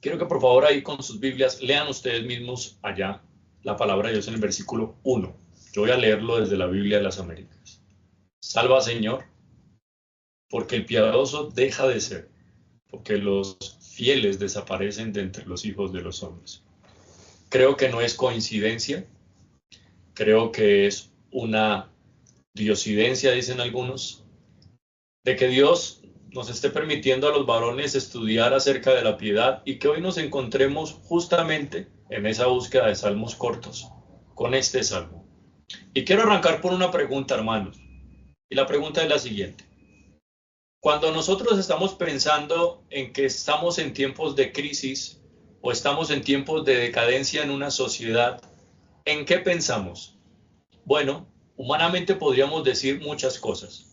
Quiero que por favor ahí con sus Biblias lean ustedes mismos allá la palabra de Dios en el versículo 1. Yo voy a leerlo desde la Biblia de las Américas. Salva, Señor, porque el piadoso deja de ser, porque los fieles desaparecen de entre los hijos de los hombres. Creo que no es coincidencia, creo que es una diosidencia, dicen algunos, de que Dios nos esté permitiendo a los varones estudiar acerca de la piedad y que hoy nos encontremos justamente en esa búsqueda de salmos cortos, con este salmo. Y quiero arrancar por una pregunta, hermanos. Y la pregunta es la siguiente. Cuando nosotros estamos pensando en que estamos en tiempos de crisis o estamos en tiempos de decadencia en una sociedad, ¿en qué pensamos? Bueno, humanamente podríamos decir muchas cosas.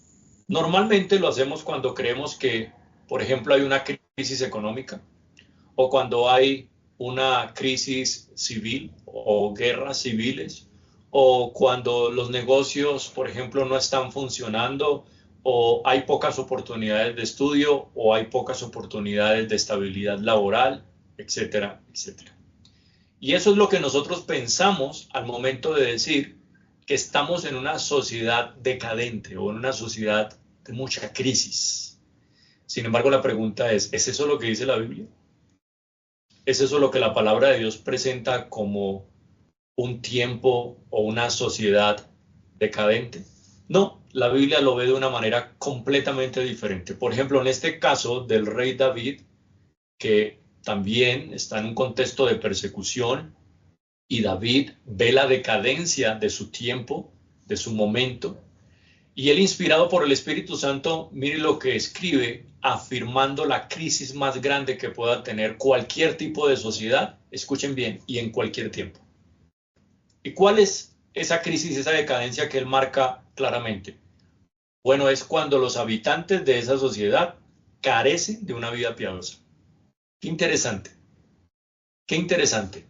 Normalmente lo hacemos cuando creemos que, por ejemplo, hay una crisis económica o cuando hay una crisis civil o guerras civiles o cuando los negocios, por ejemplo, no están funcionando o hay pocas oportunidades de estudio o hay pocas oportunidades de estabilidad laboral, etcétera, etcétera. Y eso es lo que nosotros pensamos al momento de decir que estamos en una sociedad decadente o en una sociedad de mucha crisis. Sin embargo, la pregunta ¿es eso lo que dice la Biblia? ¿Es eso lo que la palabra de Dios presenta como un tiempo o una sociedad decadente? No, la Biblia lo ve de una manera completamente diferente. Por ejemplo, en este caso del rey David, que también está en un contexto de persecución, y David ve la decadencia de su tiempo, de su momento, y él, inspirado por el Espíritu Santo, mire lo que escribe, afirmando la crisis más grande que pueda tener cualquier tipo de sociedad, escuchen bien, y en cualquier tiempo. ¿Y cuál es esa crisis, esa decadencia que él marca claramente? Bueno, es cuando los habitantes de esa sociedad carecen de una vida piadosa. Qué interesante, qué interesante.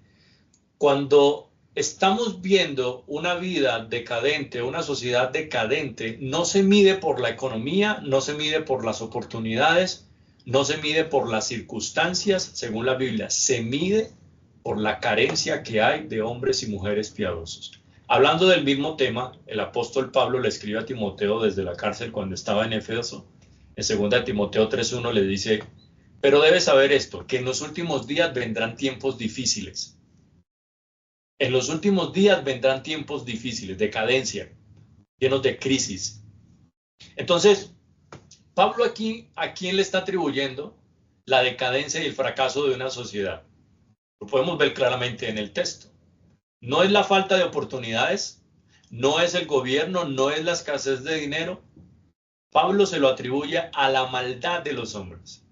Cuando estamos viendo una vida decadente, una sociedad decadente, no se mide por la economía, no se mide por las oportunidades, no se mide por las circunstancias, según la Biblia, se mide por la carencia que hay de hombres y mujeres piadosos. Hablando del mismo tema, el apóstol Pablo le escribe a Timoteo desde la cárcel cuando estaba en Éfeso. En 2 Timoteo 3:1 le dice, pero debes saber esto, que en los últimos días vendrán tiempos difíciles. En los últimos días vendrán tiempos difíciles, decadencia, llenos de crisis. Entonces, Pablo aquí, ¿a quién le está atribuyendo la decadencia y el fracaso de una sociedad? Lo podemos ver claramente en el texto. No es la falta de oportunidades, no es el gobierno, no es la escasez de dinero. Pablo se lo atribuye a la maldad de los hombres.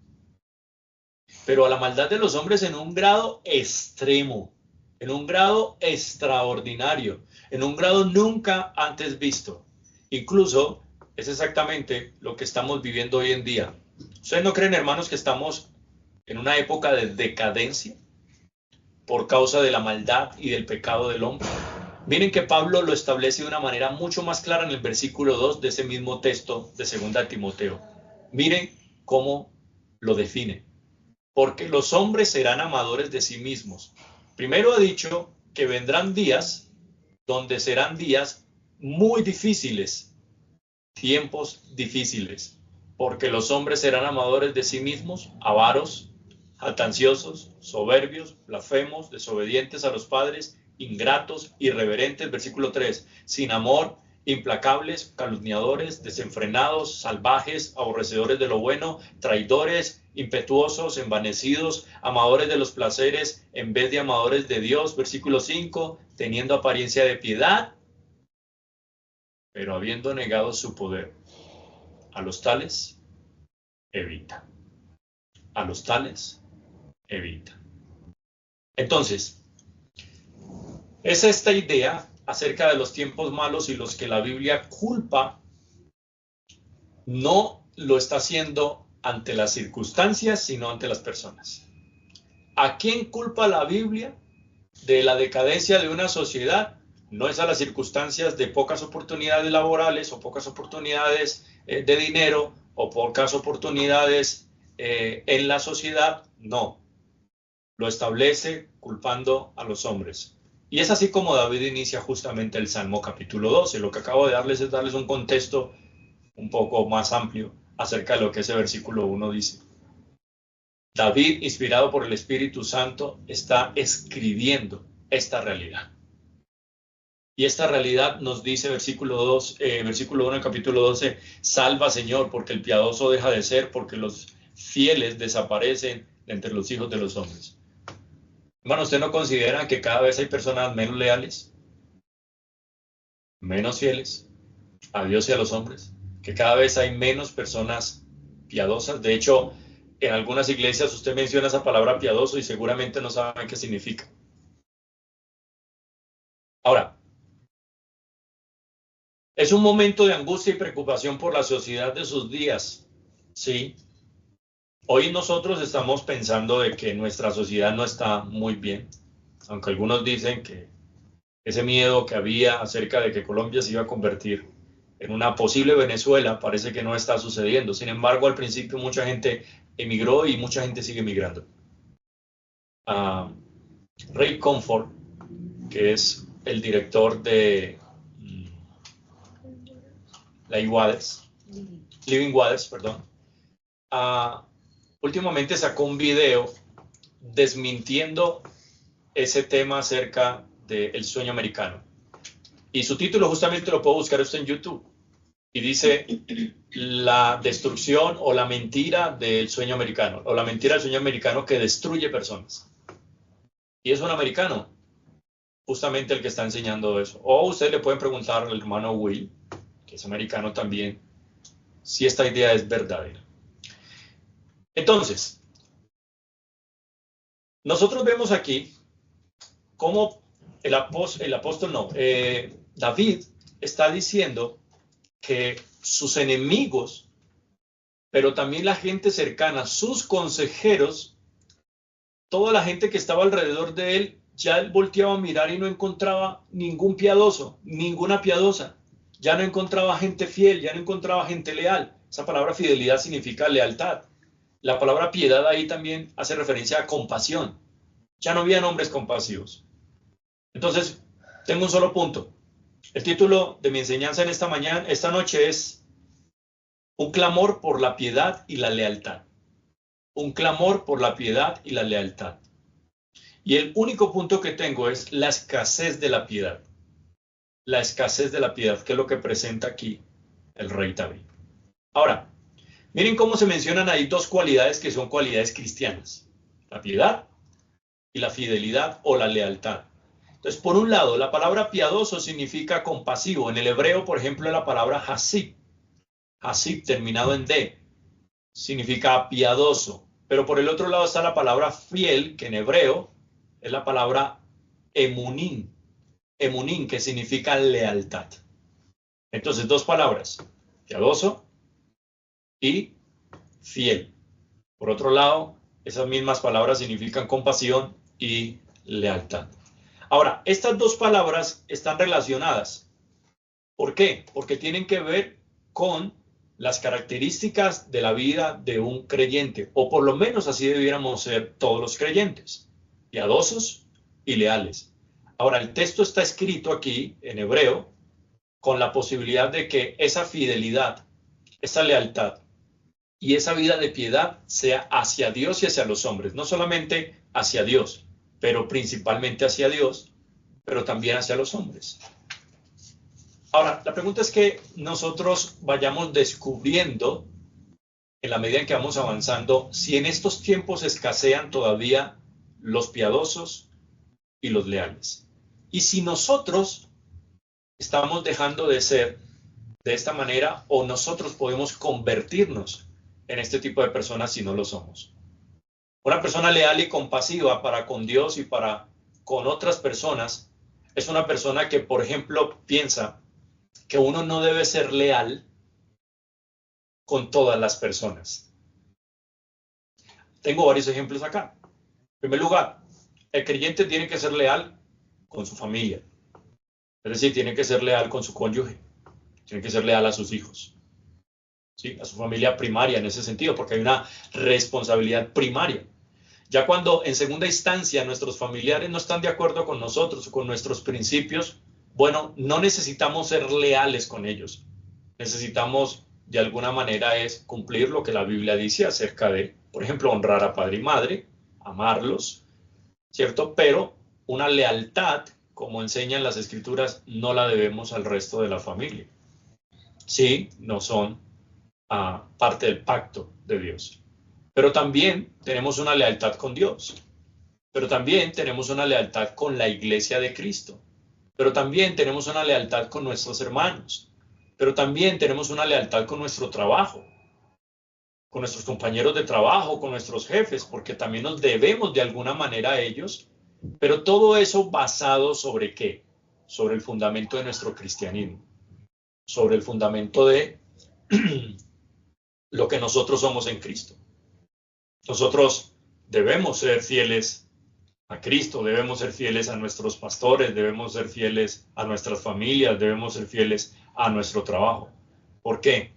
Pero a la maldad de los hombres en un grado extremo, en un grado extraordinario, en un grado nunca antes visto. Incluso es exactamente lo que estamos viviendo hoy en día. ¿Ustedes no creen, hermanos, que estamos en una época de decadencia por causa de la maldad y del pecado del hombre? Miren que Pablo lo establece de una manera mucho más clara en el versículo 2 de ese mismo texto de 2 Timoteo. Miren cómo lo define. Porque los hombres serán amadores de sí mismos. Primero ha dicho que vendrán días donde serán días muy difíciles, tiempos difíciles, porque los hombres serán amadores de sí mismos, avaros, jactanciosos, soberbios, blasfemos, desobedientes a los padres, ingratos, irreverentes, versículo 3, sin amor, implacables, calumniadores, desenfrenados, salvajes, aborrecedores de lo bueno, traidores, impetuosos, envanecidos, amadores de los placeres en vez de amadores de Dios, versículo 5, teniendo apariencia de piedad, pero habiendo negado su poder. A los tales, evita. A los tales, evita. Entonces, es esta idea acerca de los tiempos malos y los que la Biblia culpa, no lo está haciendo ante las circunstancias, sino ante las personas. ¿A quién culpa la Biblia de la decadencia de una sociedad? No es a las circunstancias de pocas oportunidades laborales o pocas oportunidades de dinero o pocas oportunidades en la sociedad, no. lo establece culpando a los hombres. Y es así como David inicia justamente el Salmo capítulo 12. Lo que acabo de darles es darles un contexto un poco más amplio acerca de lo que ese versículo 1 dice. David, inspirado por el Espíritu Santo, está escribiendo esta realidad. Y esta realidad nos dice versículo 1 del capítulo 12, salva Señor, porque el piadoso deja de ser, porque los fieles desaparecen entre los hijos de los hombres. Hermano, ¿usted no considera que cada vez hay personas menos leales, menos fieles a Dios y a los hombres? Que cada vez hay menos personas piadosas. De hecho, en algunas iglesias usted menciona esa palabra piadoso y seguramente no saben qué significa. Ahora, es un momento de angustia y preocupación por la sociedad de sus días, ¿sí? Hoy nosotros estamos pensando de que nuestra sociedad no está muy bien, aunque algunos dicen que ese miedo que había acerca de que Colombia se iba a convertir en una posible Venezuela parece que no está sucediendo. Sin embargo, al principio mucha gente emigró y mucha gente sigue emigrando. Ray Comfort, que es el director de Living Waters, perdón, últimamente sacó un video desmintiendo ese tema acerca del sueño americano. Y su título justamente lo puedo buscar usted en YouTube. Y dice la destrucción o la mentira del sueño americano, o la mentira del sueño americano que destruye personas. Y es un americano, justamente el que está enseñando eso. O usted le puede preguntar al hermano Will, que es americano también, si esta idea es verdadera. Entonces, nosotros vemos aquí cómo David está diciendo que sus enemigos, pero también la gente cercana, sus consejeros, toda la gente que estaba alrededor de él, ya él volteaba a mirar y no encontraba ningún piadoso, ninguna piadosa. Ya no encontraba gente fiel, ya no encontraba gente leal. Esa palabra fidelidad significa lealtad. La palabra piedad ahí también hace referencia a compasión. Ya no había hombres compasivos. Entonces, tengo un solo punto. El título de mi enseñanza en esta noche es un clamor por la piedad y la lealtad. Un clamor por la piedad y la lealtad. Y el único punto que tengo es la escasez de la piedad. La escasez de la piedad, que es lo que presenta aquí el rey David. Ahora, miren cómo se mencionan ahí dos cualidades que son cualidades cristianas. La piedad y la fidelidad o la lealtad. Entonces, por un lado, la palabra piadoso significa compasivo. En el hebreo, por ejemplo, la palabra hasib. Hasib terminado en D, significa piadoso. Pero por el otro lado está la palabra fiel, que en hebreo es la palabra emunim. Emunim, que significa lealtad. Entonces, dos palabras, piadoso y fiel. Por otro lado, esas mismas palabras significan compasión y lealtad. Ahora, estas dos palabras están relacionadas. ¿Por qué? Porque tienen que ver con las características de la vida de un creyente, o por lo menos así debiéramos ser todos los creyentes, piadosos y leales. Ahora, el texto está escrito aquí en hebreo con la posibilidad de que esa fidelidad, esa lealtad y esa vida de piedad sea hacia Dios y hacia los hombres, no solamente hacia Dios, pero principalmente hacia Dios, pero también hacia los hombres. Ahora, la pregunta es que nosotros vayamos descubriendo, en la medida en que vamos avanzando, si en estos tiempos escasean todavía los piadosos y los leales. Y si nosotros estamos dejando de ser de esta manera, o nosotros podemos convertirnos en este tipo de personas si no lo somos. Una persona leal y compasiva para con Dios y para con otras personas es una persona que, por ejemplo, piensa que uno no debe ser leal con todas las personas. Tengo varios ejemplos acá. En primer lugar, el creyente tiene que ser leal con su familia. Es decir, tiene que ser leal con su cónyuge. Tiene que ser leal a sus hijos. ¿Sí? A su familia primaria en ese sentido, porque hay una responsabilidad primaria. Ya cuando en segunda instancia nuestros familiares no están de acuerdo con nosotros o con nuestros principios, bueno, no necesitamos ser leales con ellos. Necesitamos de alguna manera es cumplir lo que la Biblia dice acerca de, por ejemplo, honrar a padre y madre, amarlos, ¿cierto? Pero una lealtad, como enseñan las escrituras, no la debemos al resto de la familia. Sí, no son parte del pacto de Dios. Pero también tenemos una lealtad con Dios. Pero también tenemos una lealtad con la iglesia de Cristo. Pero también tenemos una lealtad con nuestros hermanos. Pero también tenemos una lealtad con nuestro trabajo, con nuestros compañeros de trabajo, con nuestros jefes, porque también nos debemos de alguna manera a ellos. Pero todo eso basado sobre ¿qué? Sobre el fundamento de nuestro cristianismo, sobre el fundamento de lo que nosotros somos en Cristo. Nosotros debemos ser fieles a Cristo, debemos ser fieles a nuestros pastores, debemos ser fieles a nuestras familias, debemos ser fieles a nuestro trabajo. ¿Por qué?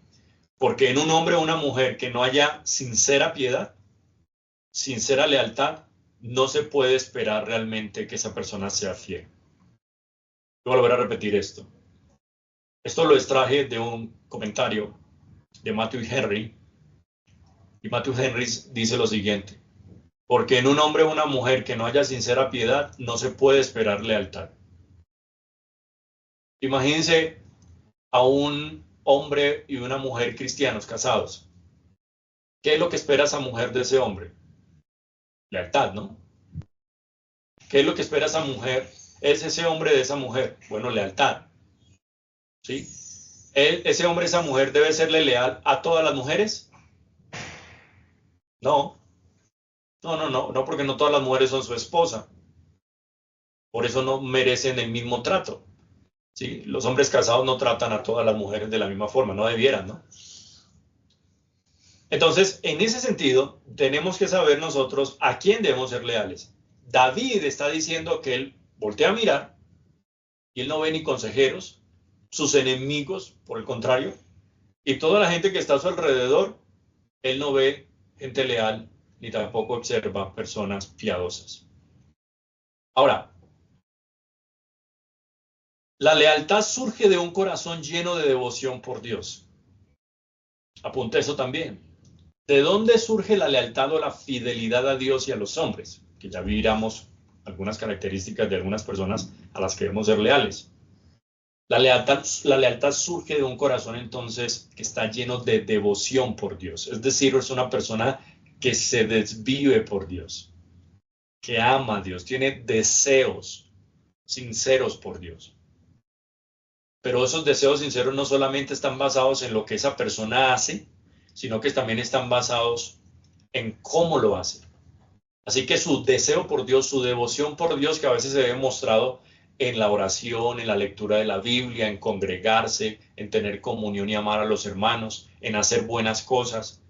Porque en un hombre o una mujer que no haya sincera piedad, sincera lealtad, no se puede esperar realmente que esa persona sea fiel. Voy a volver a repetir esto. Esto lo extraje de un comentario de Matthew Henry, y Matthew Henry dice lo siguiente: porque en un hombre o una mujer que no haya sincera piedad, no se puede esperar lealtad. Imagínense a un hombre y una mujer cristianos casados. ¿Qué es lo que espera esa mujer de ese hombre? Lealtad, ¿no? ¿Qué es lo que espera esa mujer? ¿Es ese hombre de esa mujer? Bueno, lealtad. ¿Sí? ¿Ese hombre, esa mujer debe serle leal a todas las mujeres? No. No, porque no todas las mujeres son su esposa. Por eso no merecen el mismo trato. ¿Sí? Los hombres casados no tratan a todas las mujeres de la misma forma, no debieran, ¿no? Entonces, en ese sentido, tenemos que saber nosotros a quién debemos ser leales. David está diciendo que él voltea a mirar y él no ve ni consejeros, sus enemigos, por el contrario, y toda la gente que está a su alrededor, él no ve gente leal ni tampoco observa personas piadosas. Ahora, la lealtad surge de un corazón lleno de devoción por Dios. Apunta eso también. ¿De dónde surge la lealtad o la fidelidad a Dios y a los hombres? Que ya miramos algunas características de algunas personas a las que debemos ser leales. La lealtad surge de un corazón entonces que está lleno de devoción por Dios. Es decir, es una persona que se desvive por Dios, que ama a Dios, tiene deseos sinceros por Dios. Pero esos deseos sinceros no solamente están basados en lo que esa persona hace, sino que también están basados en cómo lo hace. Así que su deseo por Dios, su devoción por Dios, que a veces se ve mostrado en la oración, en la lectura de la Biblia, en congregarse, en tener comunión y amar a los hermanos, en hacer buenas cosas.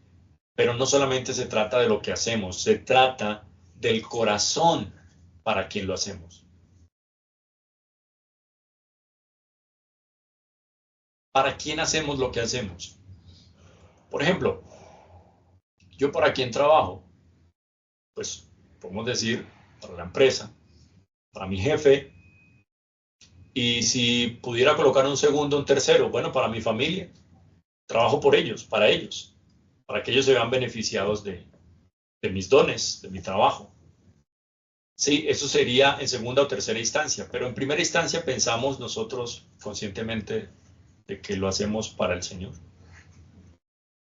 Pero no solamente se trata de lo que hacemos, se trata del corazón para quien lo hacemos. ¿Para quién hacemos lo que hacemos? Por ejemplo, yo para quién trabajo, pues podemos decir para la empresa, para mi jefe, y si pudiera colocar un segundo, un tercero, bueno, para mi familia, trabajo por ellos, para que ellos se vean beneficiados de mis dones, de mi trabajo. Sí, eso sería en segunda o tercera instancia, pero en primera instancia pensamos nosotros conscientemente de que lo hacemos para el Señor.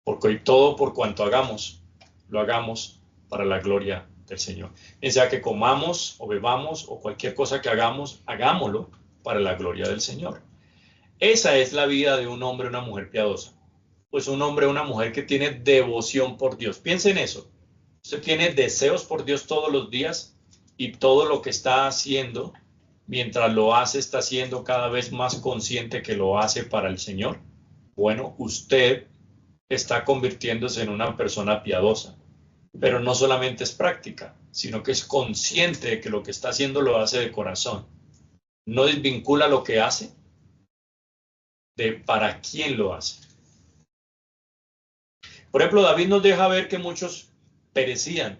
Porque todo por cuanto hagamos, lo hagamos para la gloria del Señor. Ya sea que comamos o bebamos o cualquier cosa que hagamos, hagámoslo para la gloria del Señor. Esa es la vida de un hombre o una mujer piadosa. Pues un hombre o una mujer que tiene devoción por Dios. Piensa en eso. Usted tiene deseos por Dios todos los días y todo lo que está haciendo, mientras lo hace, está siendo cada vez más consciente que lo hace para el Señor. Bueno, usted está convirtiéndose en una persona piadosa, pero no solamente es práctica, sino que es consciente de que lo que está haciendo lo hace de corazón. No desvincula lo que hace de para quién lo hace. Por ejemplo, David nos deja ver que muchos perecían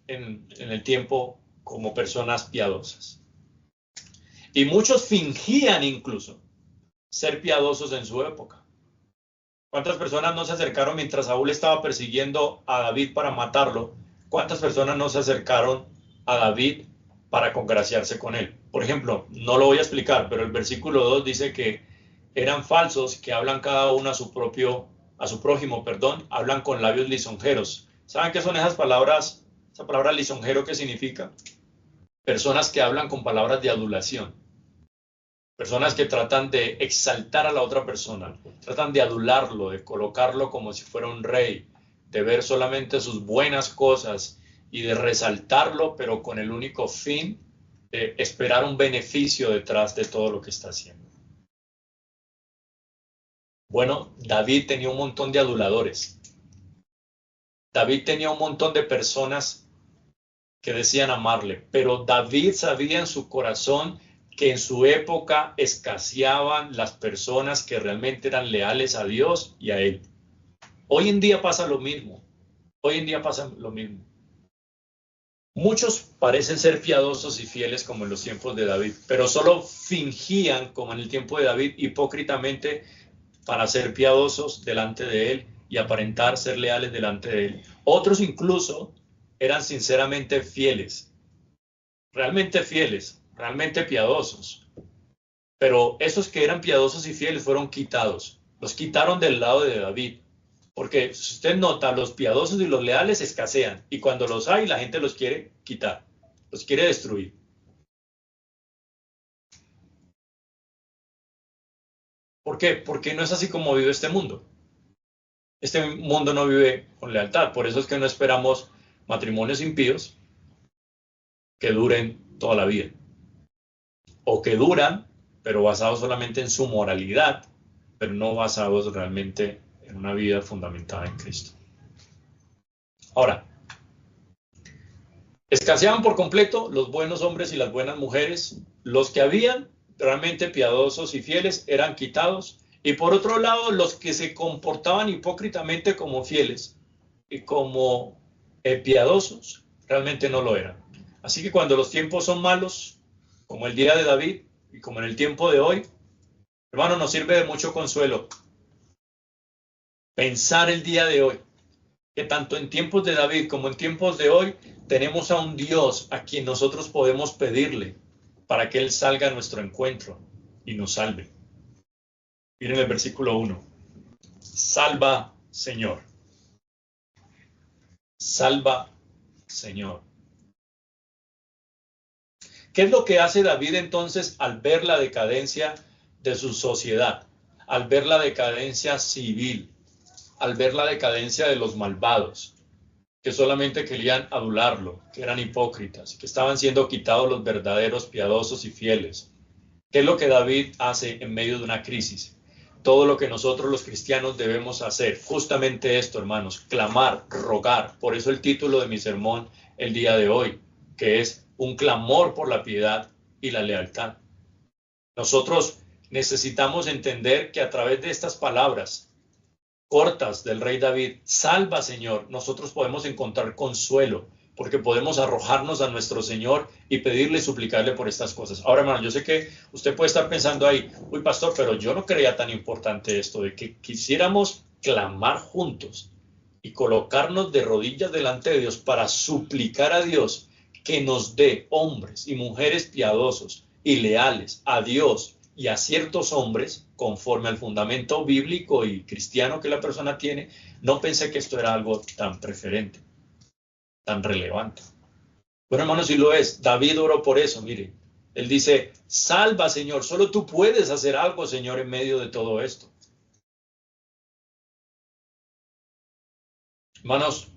en el tiempo como personas piadosas. Y muchos fingían incluso ser piadosos en su época. ¿Cuántas personas no se acercaron mientras Saúl estaba persiguiendo a David para matarlo? ¿Cuántas personas no se acercaron a David para congraciarse con él? Por ejemplo, no lo voy a explicar, pero el versículo 2 dice que eran falsos, que hablan cada uno a su prójimo, hablan con labios lisonjeros. ¿Saben qué son esas palabras? Esa palabra lisonjero, ¿qué significa? Personas que hablan con palabras de adulación. Personas que tratan de exaltar a la otra persona, tratan de adularlo, de colocarlo como si fuera un rey, de ver solamente sus buenas cosas y de resaltarlo, pero con el único fin de esperar un beneficio detrás de todo lo que está haciendo. Bueno, David tenía un montón de aduladores. David tenía un montón de personas que decían amarle, pero David sabía en su corazón que en su época escaseaban las personas que realmente eran leales a Dios y a él. Hoy en día pasa lo mismo. Hoy en día pasa lo mismo. Muchos parecen ser piadosos y fieles como en los tiempos de David, pero solo fingían, como en el tiempo de David, hipócritamente para ser piadosos delante de él y aparentar ser leales delante de él. Otros incluso eran sinceramente fieles, realmente piadosos. Pero esos que eran piadosos y fieles fueron quitados. Los quitaron del lado de David. Porque si usted nota, los piadosos y los leales escasean. Y cuando los hay, la gente los quiere quitar. Los quiere destruir. ¿Por qué? Porque no es así como vive este mundo. Este mundo no vive con lealtad. Por eso es que no esperamos matrimonios impíos que duren toda la vida. O que duran, pero basados solamente en su moralidad, pero no basados realmente en una vida fundamentada en Cristo. Ahora, escaseaban por completo los buenos hombres y las buenas mujeres. Los que habían realmente piadosos y fieles eran quitados. Y por otro lado, los que se comportaban hipócritamente como fieles y como piadosos, realmente no lo eran. Así que cuando los tiempos son malos, como el día de David y como en el tiempo de hoy, hermano, nos sirve de mucho consuelo pensar el día de hoy, que tanto en tiempos de David como en tiempos de hoy, tenemos a un Dios a quien nosotros podemos pedirle para que Él salga a nuestro encuentro y nos salve. Miren el versículo 1. Salva, Señor. Salva, Señor. ¿Qué es lo que hace David entonces al ver la decadencia de su sociedad? Al ver la decadencia civil, al ver la decadencia de los malvados, que solamente querían adularlo, que eran hipócritas, que estaban siendo quitados los verdaderos piadosos y fieles. ¿Qué es lo que David hace en medio de una crisis? Todo lo que nosotros los cristianos debemos hacer, justamente esto, hermanos, clamar, rogar. Por eso el título de mi sermón el día de hoy, que es un clamor por la piedad y la lealtad. Nosotros necesitamos entender que a través de estas palabras cortas del rey David, salva, Señor, nosotros podemos encontrar consuelo, porque podemos arrojarnos a nuestro Señor y pedirle y suplicarle por estas cosas. Ahora, hermano, yo sé que usted puede estar pensando ahí, uy, pastor, pero yo no creía tan importante esto, de que quisiéramos clamar juntos y colocarnos de rodillas delante de Dios para suplicar a Dios que nos dé hombres y mujeres piadosos y leales a Dios y a ciertos hombres, conforme al fundamento bíblico y cristiano que la persona tiene. No pensé que esto era algo tan preferente, tan relevante. Bueno, hermanos, si lo es, David oró por eso, mire. Él dice, salva, Señor, solo tú puedes hacer algo, Señor, en medio de todo esto. Hermanos,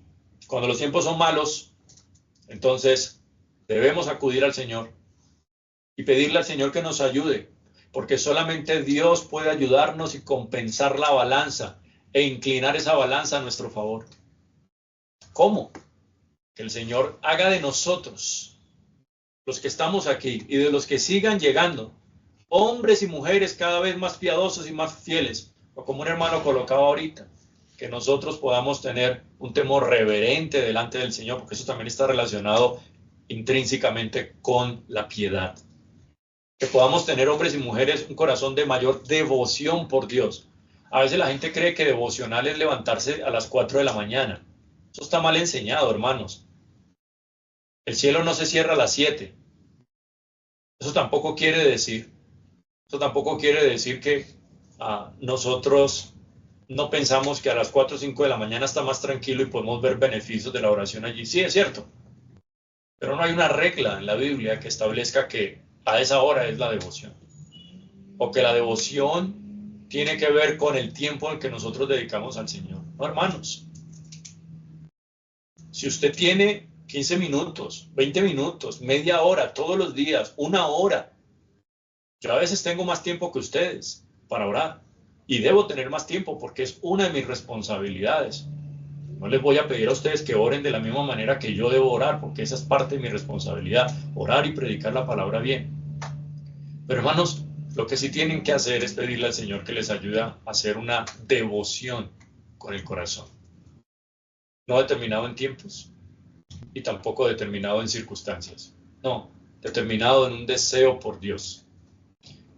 cuando los tiempos son malos, entonces debemos acudir al Señor y pedirle al Señor que nos ayude, porque solamente Dios puede ayudarnos y compensar la balanza e inclinar esa balanza a nuestro favor. ¿Cómo? Que el Señor haga de nosotros, los que estamos aquí y de los que sigan llegando, hombres y mujeres cada vez más piadosos y más fieles, o como un hermano colocaba ahorita, que nosotros podamos tener un temor reverente delante del Señor, porque eso también está relacionado intrínsecamente con la piedad. Que podamos tener, hombres y mujeres, un corazón de mayor devoción por Dios. A veces la gente cree que devocional es levantarse a las 4 de la mañana. Eso está mal enseñado, hermanos. El cielo no se cierra a las 7. Eso tampoco quiere decir que nosotros no pensamos que a las 4 o 5 de la mañana está más tranquilo y podemos ver beneficios de la oración allí. Sí, es cierto. Pero no hay una regla en la Biblia que establezca que a esa hora es la devoción. O que la devoción tiene que ver con el tiempo en que nosotros dedicamos al Señor. No, hermanos. Si usted tiene 15 minutos, 20 minutos, media hora, todos los días, una hora. Yo a veces tengo más tiempo que ustedes para orar. Y debo tener más tiempo porque es una de mis responsabilidades. No les voy a pedir a ustedes que oren de la misma manera que yo debo orar, porque esa es parte de mi responsabilidad, orar y predicar la palabra bien. Pero hermanos, lo que sí tienen que hacer es pedirle al Señor que les ayude a hacer una devoción con el corazón. No determinado en tiempos y tampoco determinado en circunstancias. No, determinado en un deseo por Dios.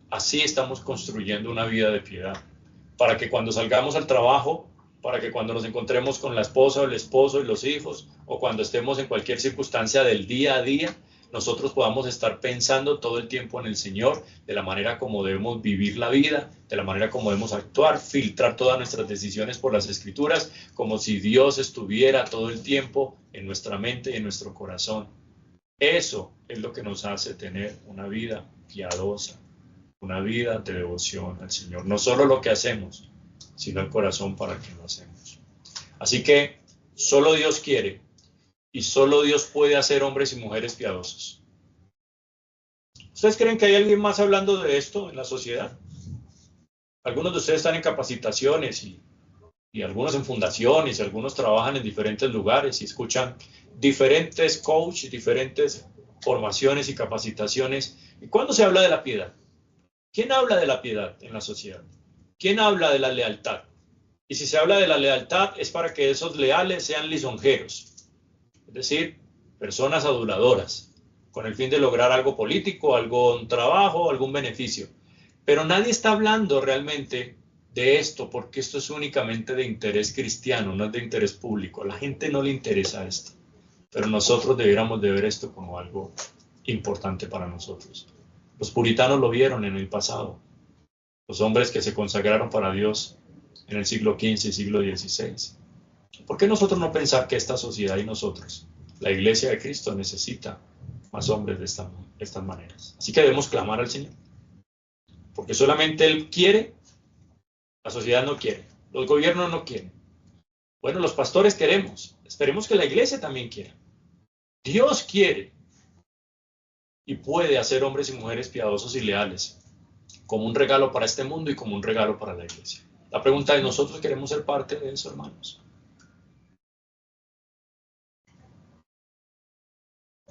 Así estamos construyendo una vida de piedad. Para que cuando salgamos al trabajo, para que cuando nos encontremos con la esposa o el esposo y los hijos, o cuando estemos en cualquier circunstancia del día a día, nosotros podamos estar pensando todo el tiempo en el Señor, de la manera como debemos vivir la vida, de la manera como debemos actuar, filtrar todas nuestras decisiones por las Escrituras, como si Dios estuviera todo el tiempo en nuestra mente y en nuestro corazón. Eso es lo que nos hace tener una vida piadosa, una vida de devoción al Señor. No solo lo que hacemos, sino el corazón para que lo hacemos. Así que solo Dios quiere y solo Dios puede hacer hombres y mujeres piadosos. ¿Ustedes creen que hay alguien más hablando de esto en la sociedad? Algunos de ustedes están en capacitaciones y algunos en fundaciones, y algunos trabajan en diferentes lugares y escuchan diferentes coaches, diferentes formaciones y capacitaciones. ¿Y cuándo se habla de la piedad? ¿Quién habla de la piedad en la sociedad? ¿Quién habla de la lealtad? Y si se habla de la lealtad es para que esos leales sean lisonjeros, es decir, personas aduladoras, con el fin de lograr algo político, algún trabajo, algún beneficio. Pero nadie está hablando realmente de esto, porque esto es únicamente de interés cristiano, no es de interés público. A la gente no le interesa esto, pero nosotros debiéramos de ver esto como algo importante para nosotros. Los puritanos lo vieron en el pasado. Los hombres que se consagraron para Dios en el siglo XV y siglo XVI. ¿Por qué nosotros no pensar que esta sociedad y nosotros, la Iglesia de Cristo, necesita más hombres de estas maneras? Así que debemos clamar al Señor. Porque solamente Él quiere, la sociedad no quiere, los gobiernos no quieren. Bueno, los pastores queremos. Esperemos que la Iglesia también quiera. Dios quiere y puede hacer hombres y mujeres piadosos y leales, como un regalo para este mundo y como un regalo para la Iglesia. La pregunta es, ¿nosotros queremos ser parte de eso, hermanos?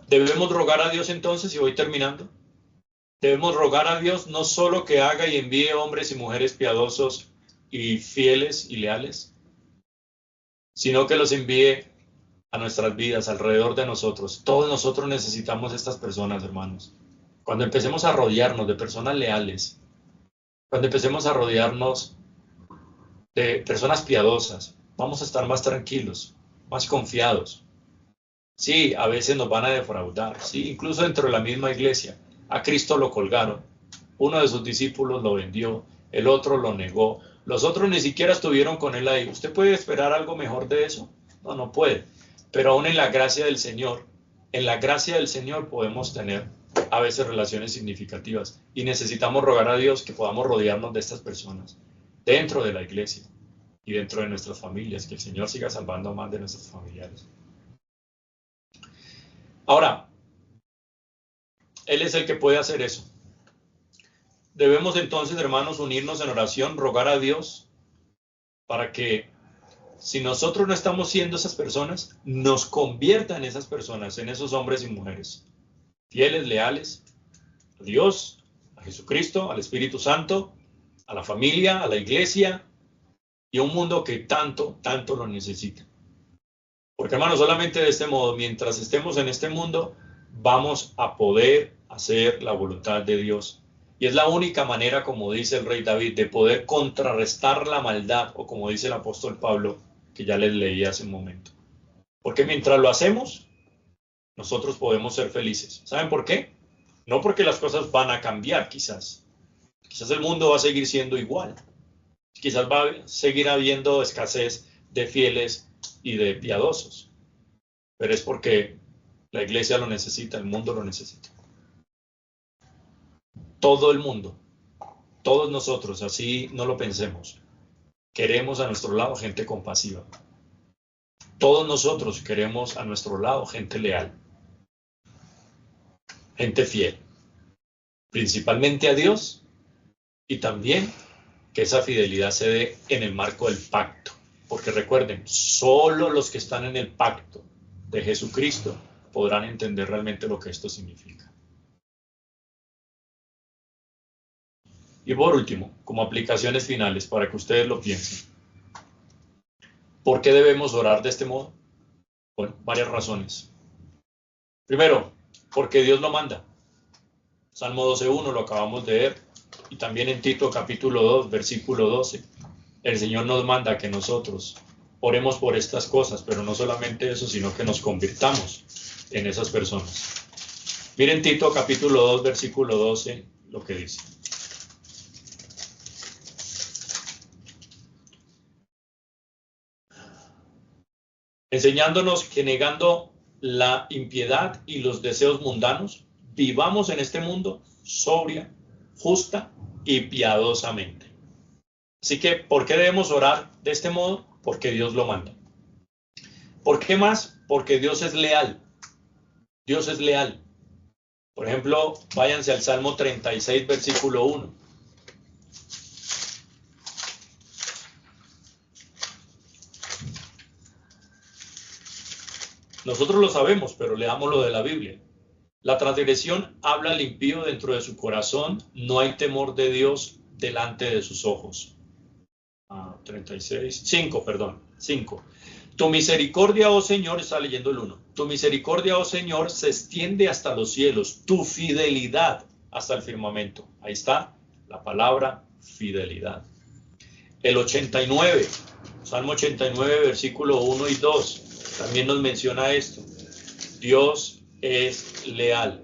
Debemos rogar a Dios entonces, y voy terminando, debemos rogar a Dios no solo que haga y envíe hombres y mujeres piadosos y fieles y leales, sino que los envíe a nuestras vidas, alrededor de nosotros. Todos nosotros necesitamos estas personas, hermanos. Cuando empecemos a rodearnos de personas leales, cuando empecemos a rodearnos de personas piadosas, vamos a estar más tranquilos, más confiados. Sí, a veces nos van a defraudar, sí, incluso dentro de la misma iglesia. A Cristo lo colgaron, uno de sus discípulos lo vendió, el otro lo negó, los otros ni siquiera estuvieron con él ahí. ¿Usted puede esperar algo mejor de eso? No, no puede. Pero aún en la gracia del Señor, en la gracia del Señor podemos tener a veces relaciones significativas y necesitamos rogar a Dios que podamos rodearnos de estas personas dentro de la iglesia y dentro de nuestras familias, que el Señor siga salvando a más de nuestros familiares. Ahora, Él es el que puede hacer eso. Debemos entonces, hermanos, unirnos en oración, rogar a Dios para que, si nosotros no estamos siendo esas personas, nos convierta en esas personas, en esos hombres y mujeres, fieles, leales, a Dios, a Jesucristo, al Espíritu Santo, a la familia, a la iglesia, y un mundo que tanto, tanto lo necesita. Porque hermanos, solamente de este modo, mientras estemos en este mundo, vamos a poder hacer la voluntad de Dios. Y es la única manera, como dice el rey David, de poder contrarrestar la maldad, o como dice el apóstol Pablo, que ya les leí hace un momento. Porque mientras lo hacemos, nosotros podemos ser felices. ¿Saben por qué? No porque las cosas van a cambiar, quizás. Quizás el mundo va a seguir siendo igual. Quizás va a seguir habiendo escasez de fieles y de piadosos. Pero es porque la iglesia lo necesita, el mundo lo necesita. Todo el mundo, todos nosotros, así no lo pensemos, queremos a nuestro lado gente compasiva. Todos nosotros queremos a nuestro lado gente leal, gente fiel, principalmente a Dios, y también que esa fidelidad se dé en el marco del pacto. Porque recuerden, solo los que están en el pacto de Jesucristo podrán entender realmente lo que esto significa. Y por último, como aplicaciones finales, para que ustedes lo piensen, ¿por qué debemos orar de este modo? Bueno, varias razones. Primero, porque Dios lo manda. Salmo 12.1 lo acabamos de leer, y también en Tito capítulo 2, versículo 12. El Señor nos manda que nosotros oremos por estas cosas, pero no solamente eso, sino que nos convirtamos en esas personas. Miren Tito capítulo 2, versículo 12, lo que dice. Enseñándonos que negando la impiedad y los deseos mundanos, vivamos en este mundo sobria, justa y piadosamente. Así que, ¿por qué debemos orar de este modo? Porque Dios lo manda. ¿Por qué más? Porque Dios es leal. Dios es leal. Por ejemplo, váyanse al Salmo 36, versículo 1. Nosotros lo sabemos, pero leamos lo de la Biblia. La transgresión habla al impío dentro de su corazón, no hay temor de Dios delante de sus ojos. 5. Tu misericordia, oh Señor, está leyendo el 1. Tu misericordia, oh Señor, se extiende hasta los cielos, tu fidelidad hasta el firmamento. Ahí está la palabra fidelidad. El 89, Salmo 89, versículo 1 y 2, también nos menciona esto. Dios es leal.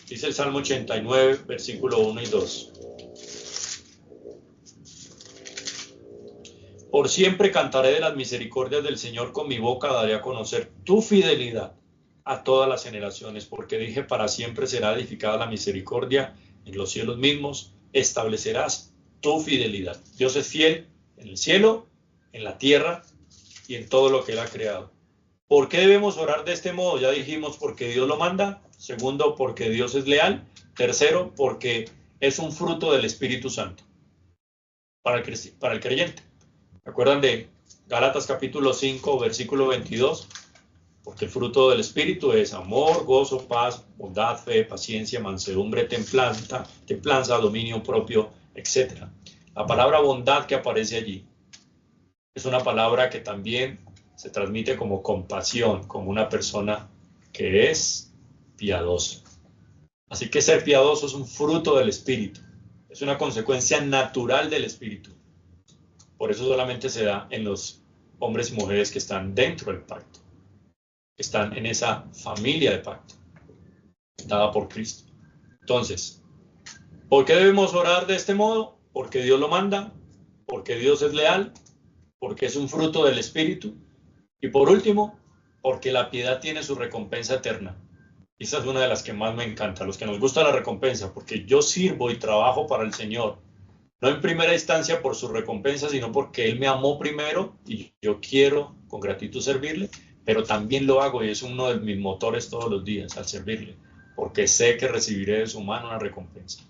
Dice el Salmo 89, versículo 1 y 2. Por siempre cantaré de las misericordias del Señor, con mi boca daré a conocer tu fidelidad a todas las generaciones, porque dije, para siempre será edificada la misericordia en los cielos mismos, establecerás tu fidelidad. Dios es fiel en el cielo, en la tierra y en todo lo que Él ha creado. ¿Por qué debemos orar de este modo? Ya dijimos, porque Dios lo manda. Segundo, porque Dios es leal. Tercero, porque es un fruto del Espíritu Santo para el creyente. ¿Se acuerdan de Gálatas capítulo 5, versículo 22? Porque el fruto del Espíritu es amor, gozo, paz, bondad, fe, paciencia, mansedumbre, templanza, dominio propio, etc. La palabra bondad que aparece allí es una palabra que también se transmite como compasión, como una persona que es piadosa. Así que ser piadoso es un fruto del Espíritu, es una consecuencia natural del Espíritu. Por eso solamente se da en los hombres y mujeres que están dentro del pacto, que están en esa familia de pacto, dada por Cristo. Entonces, ¿por qué debemos orar de este modo? Porque Dios lo manda, porque Dios es leal, porque es un fruto del Espíritu, y por último, porque la piedad tiene su recompensa eterna. Esa es una de las que más me encanta, los que nos gusta la recompensa, porque yo sirvo y trabajo para el Señor, no en primera instancia por su recompensa, sino porque Él me amó primero y yo quiero con gratitud servirle, pero también lo hago y es uno de mis motores todos los días al servirle, porque sé que recibiré de su mano una recompensa.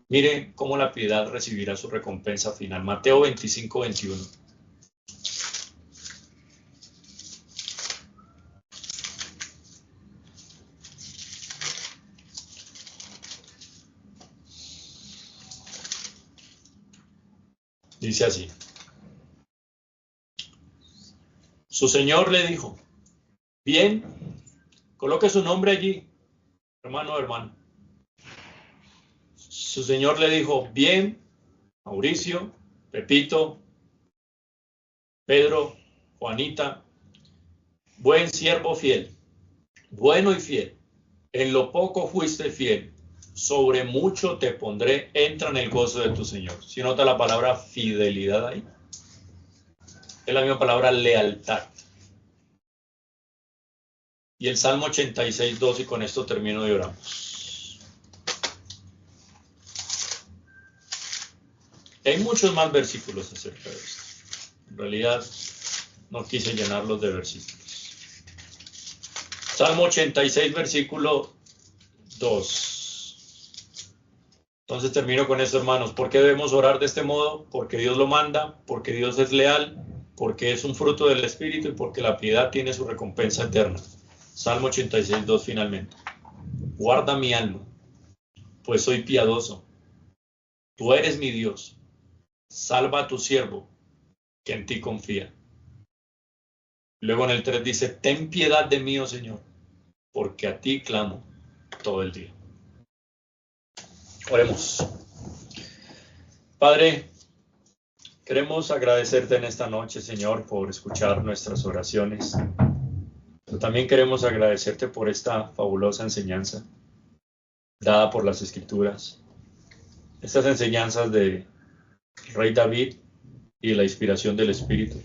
Mire cómo la piedad recibirá su recompensa final. Mateo 25, 21. Dice así: Su señor le dijo, bien, coloque su nombre allí, hermano o hermano. Su señor le dijo, bien, Mauricio, Pepito, Pedro, Juanita, buen siervo fiel, bueno y fiel. En lo poco fuiste fiel, sobre mucho te pondré, entra en el gozo de tu Señor. Si nota la palabra fidelidad ahí, es la misma palabra lealtad. Y el Salmo 86, 2, y con esto termino y oramos. Hay muchos más versículos acerca de esto. En realidad, no quise llenarlos de versículos. Salmo 86, versículo 2. Entonces termino con esto, hermanos. ¿Por qué debemos orar de este modo? Porque Dios lo manda, porque Dios es leal, porque es un fruto del Espíritu y porque la piedad tiene su recompensa eterna. Salmo 86, 2 finalmente. Guarda mi alma, pues soy piadoso. Tú eres mi Dios. Salva a tu siervo, que en ti confía. Luego en el 3 dice, ten piedad de mí, oh Señor, porque a ti clamo todo el día. Oremos. Padre, queremos agradecerte en esta noche, Señor, por escuchar nuestras oraciones. Pero también queremos agradecerte por esta fabulosa enseñanza dada por las Escrituras. Estas enseñanzas de Rey David y la inspiración del Espíritu.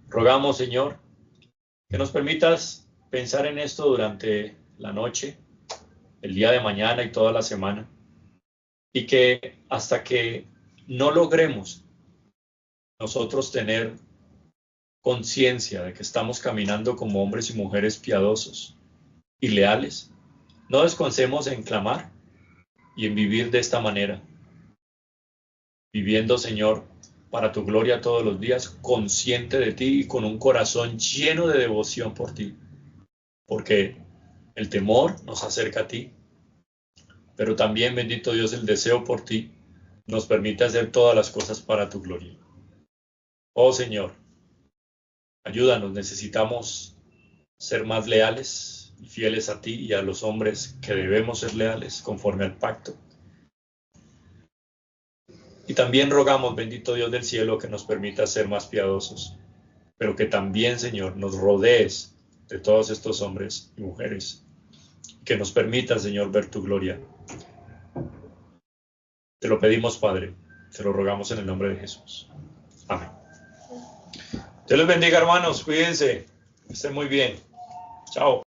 Rogamos, Señor, que nos permitas pensar en esto durante la noche, el día de mañana y toda la semana, y que hasta que no logremos nosotros tener conciencia de que estamos caminando como hombres y mujeres piadosos y leales, no descansemos en clamar y en vivir de esta manera, viviendo, Señor, para tu gloria todos los días, consciente de ti y con un corazón lleno de devoción por ti, porque el temor nos acerca a ti, pero también, bendito Dios, el deseo por ti nos permite hacer todas las cosas para tu gloria. Oh Señor, ayúdanos, necesitamos ser más leales y fieles a ti y a los hombres que debemos ser leales conforme al pacto. Y también rogamos, bendito Dios del cielo, que nos permita ser más piadosos, pero que también, Señor, nos rodees de todos estos hombres y mujeres, que nos permita, Señor, ver tu gloria. Te lo pedimos, Padre, te lo rogamos en el nombre de Jesús. Amén. Dios les bendiga, hermanos, cuídense, estén muy bien. Chao.